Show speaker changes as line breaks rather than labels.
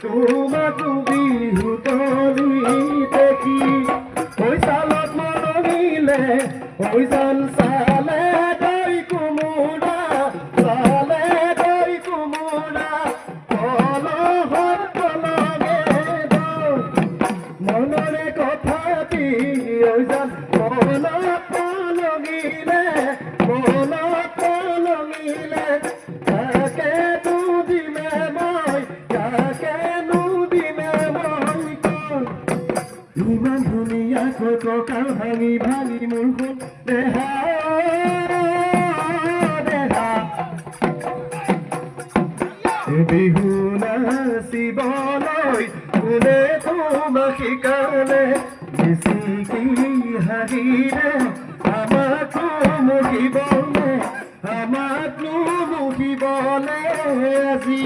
তোমাক বিহুতলি দেখি ওই চালত মনগিলে ওই জান চালে দৈ কোমোৰা চালে দৈ কোমোৰা কলহত কলগে মনৰে কথাটি ওই জান মনত কলগিলে তাকে দুদিনে মই তাকে নুদিনে মই ইমান ধুনীয়াকৈ কঁকাল ভাঙি ভাঙি মোৰ সোণ দেহা দেহা বিহু নাচিবলৈ কোনে তোমাক শিকালে বেছিকি হাঁহিৰে আমাক মুহিবলে আমাক মুহিবলে আজি